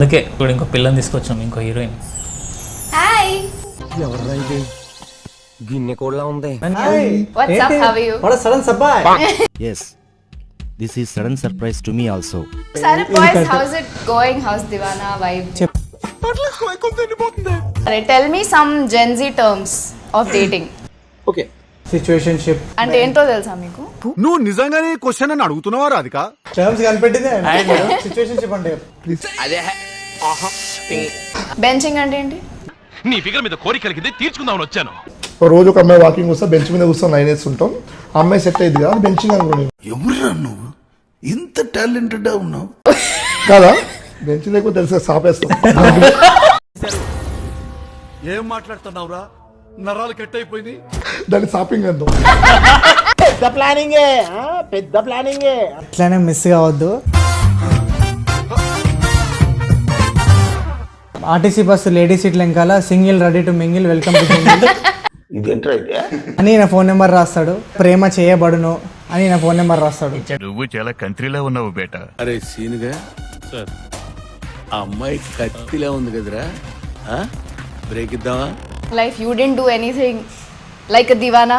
అందుకే ఇప్పుడు ఇంకో పిల్లని తీసుకొచ్చాం, ఇంకో హీరోయిన్. హాయ్, ఎవర్రా ఇది? గిన్నె కోళ్ళ ఉంది. What's up, how are you? What a sudden surprise. Yes, this is sudden surprise to me also. Sir boys, how's it going? How's Divana vibe? Tell me some Gen Z terms of dating. Okay. Situationship. అంటే ఏంటో తెలుసా మీకు? నువ్వు నిజంగానే question అని అడుగుతున్నావా Radhika? Terms కనిపెట్టిందే. సిచువేషన్షిప్ అంటే benching అంటే ఏంటి? నీ ఫిగర్ మీద కోరిక కలిగింది, తీర్చుకుందామని వచ్చాను. రోజు ఒక అమ్మాయి వాకింగ్ వస్తా, బెంచ్ మీద కూర్చొని లైన్ వేస్తుంటాం. ఆ అమ్మాయి సెట్ అయ్యింది కదా, బెంచింగ్ అనుకోండి. ఎవరురా నువ్వు ఇంత టాలెంటెడ్ ఉన్నావు కదా, బెంచ్ లేకపోతే తెలుసా సాపేస్తాం. ఏం మాట్లాడుతున్నావురా? నరాలు కట్ అయిపోయింది. దాన్ని షాపింగ్ అంటాం. అట్లానే మిస్ కావద్దు. ఆర్టీసీ బస్సు లేడీ సీట్ల వెనకాల single ready to mingle, welcome to single అని నా ఫోన్ నెంబర్ రాస్తాడు. ప్రేమ చేయబడును అని నా ఫోన్ నెంబర్ రాస్తాడు. నువ్వు చాలా కంట్రీలో ఉన్నావు బేటా. అరే సీనుగా సార్, ఆ అమ్మాయి కత్తిలా ఉంది కదరా, break ఇద్దామా? Life you didn't do anything like a Divana.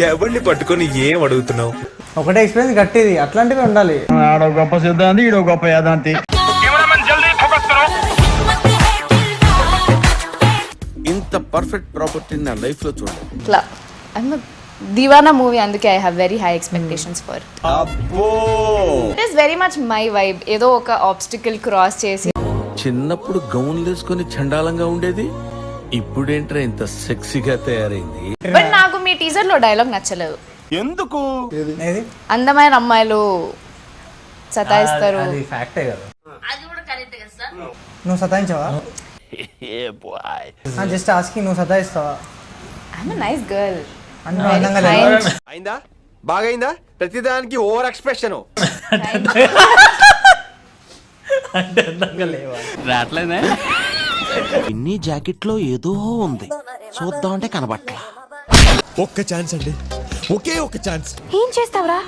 ఎవరిని పట్టుకొని ఏం అడుగుతున్నావు? ఒకటే ఎక్స్పీరియన్స్ గట్టిది, అట్లాంటివి ఉండాలి. ఆడో గొప్ప సిద్ధాంతి, ఈడో గొప్ప యాదాంతి. ఇంత పర్ఫెక్ట్ ప్రాపర్టీ నా లైఫ్ లో చూడండి. ఇట్లా I'm a Divana movie, అందుకే I have very high expectations for. It is very much my vibe. ఏదో ఒక obstacle cross చేసి. చిన్నప్పుడు గౌన్లు వేసుకొని చండాలంగా ఉండేది, ఇప్పుడేంట్రా ఇంత సెక్సీగా తయారైంది? బట్ నాకు మీ టీజర్ లో డైలాగ్ నచ్చలేదు. ఎందుకు? ఏది? అందమైన అమ్మాయిలు సతాయిస్తారు. అది ఫ్యాక్టే కదా. నువ్వు సతాయించావా? జస్ట్ ఆస్కింగ్, నువ్వు సతాయిస్తావా? I'm a nice girl. అంటే నువ్వు అందంగా లేవా? అయిందా? బాగైందా? ప్రతిదానికి ఓవర్ ఎక్స్ప్రెషన్. అంటే అందంగా లేవా? రాట్లేదా? ఇన్ని జాకెట్ లో ఏదో ఉంది, చూద్దాం అంటే కనబట్లా. ఒక్క ఛాన్స్ అండి, ఒకే ఒక్క ఛాన్స్. ఏం చేస్తావురా?